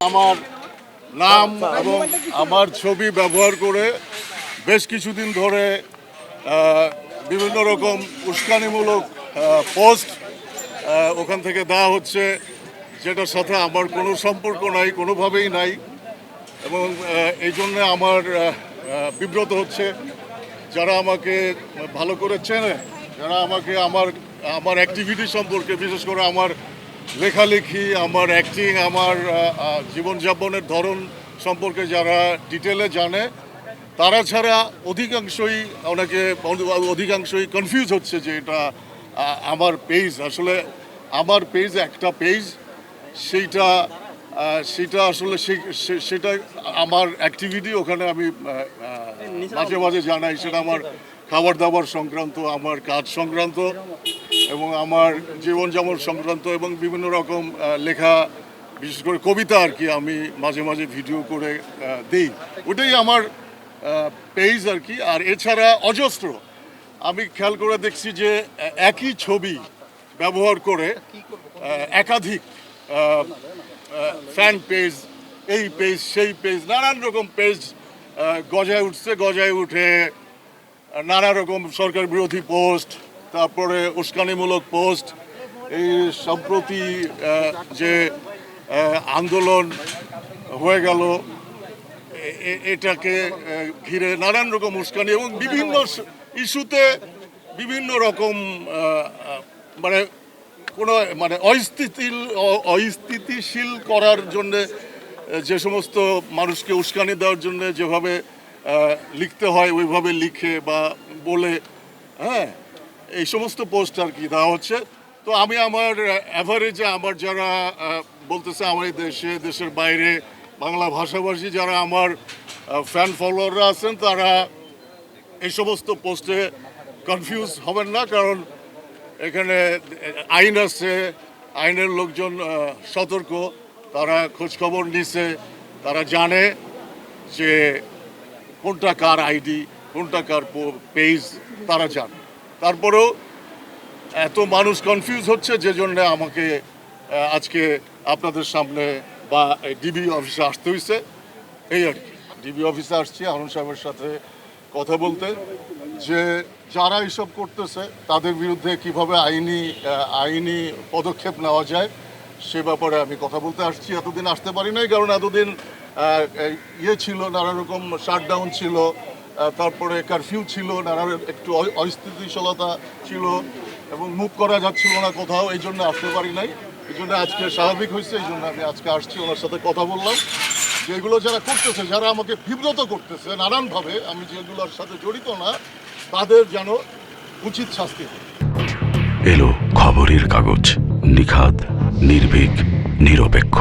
আমার নাম এবং আমার ছবি ব্যবহার করে বেশ কিছুদিন ধরে বিভিন্ন রকম উস্কানিমূলক পোস্ট ওখান থেকে দেওয়া হচ্ছে, যেটার সাথে আমার কোনো সম্পর্ক নাই, কোনোভাবেই নাই। এবং এই জন্যে আমার বিব্রত হচ্ছে। যারা আমাকে ভালো করে চেনে, যারা আমাকে আমার অ্যাক্টিভিটি সম্পর্কে, বিশেষ করে আমার লেখালেখি, আমার অ্যাক্টিং, আমার জীবনযাপনের ধরন সম্পর্কে যারা ডিটেলে জানে, তারা ছাড়া অধিকাংশই কনফিউজ হচ্ছে যে এটা আমার পেজ। আসলে আমার পেজ একটা পেজ, সেটা আসলে সেটা আমার অ্যাক্টিভিটি। ওখানে আমি মাঝে মাঝে জানাই, সেটা আমার খাবার দাবার সংক্রান্ত, আমার কাজ সংক্রান্ত এবং আমার জীবনযাপন সংক্রান্ত এবং বিভিন্ন রকম লেখা, বিশেষ করে কবিতা আর কি, আমি মাঝে মাঝে ভিডিও করে দিই। ওটাই আমার পেজ আর কি। আর এছাড়া অজস্র, আমি খেয়াল করে দেখছি যে একই ছবি ব্যবহার করে একাধিক ফ্যান পেজ, এই পেজ সেই পেজ, নানান রকম পেজ গজায় উঠে নানা রকম সরকার বিরোধী পোস্ট, তারপরে উস্কানিমূলক পোস্ট। এই সম্প্রতি যে আন্দোলন হয়ে গেল, এটাকে ঘিরে নানান রকম উস্কানি এবং বিভিন্ন ইস্যুতে বিভিন্ন রকম অস্থিতিশীল করার জন্যে, যে সমস্ত মানুষকে উস্কানি দেওয়ার জন্য যেভাবে লিখতে হয় ওইভাবে লিখে বা বলে, হ্যাঁ, এই সমস্ত পোস্ট আর কি দেওয়া হচ্ছে। তো আমি আমার অ্যাভারেজে আমার যারা বলতেছে আমার দেশের বাইরে বাংলা ভাষাভাষী যারা আমার ফ্যান ফলোয়াররা আছেন, তারা এই সমস্ত পোস্টে কনফিউজ হবেন না, কারণ এখানে আইন আছে, আইনের লোকজন সতর্ক, তারা খোঁজখবর নিছে, তারা জানে যে কোনটা কার আইডি, কোনটা কার পেজ, তারা জানে। তারপরেও এত মানুষ কনফিউজ হচ্ছে, যে জন্য আমাকে আজকে আপনাদের সামনে বা ডিবি অফিসে আসতে হয়েছে। এই আর কি, ডিবি অফিসে আসছি হারুন সাহেবের সাথে কথা বলতে, যে যারা এইসব করতেছে তাদের বিরুদ্ধে কিভাবে আইনি পদক্ষেপ নেওয়া যায় সে ব্যাপারে আমি কথা বলতে আসছি। এতদিন আসতে পারি নাই, কারণ এতদিন ছিল, নানা রকম শাটডাউন ছিল, তারপরে কারফিউ ছিল, নানা একটু অস্থিতিশীলতা ছিল এবং মুভ করা যাচ্ছিল না কোথাও, এই জন্য আসতে পারি নাই। এই জন্য আজকে স্বাভাবিক হয়েছে, এই জন্য আমি আজকে আসছি, ওনার সাথে কথা বললাম। যেগুলো যারা করতেছে, যারা আমাকে বিব্রত করতেছে নানানভাবে, আমি যেগুলোর সাথে জড়িত না, তাদের যেন উচিত শাস্তি হয়। এলো খবরের কাগজ, নিখাদ, নির্ভীক, নিরপেক্ষ।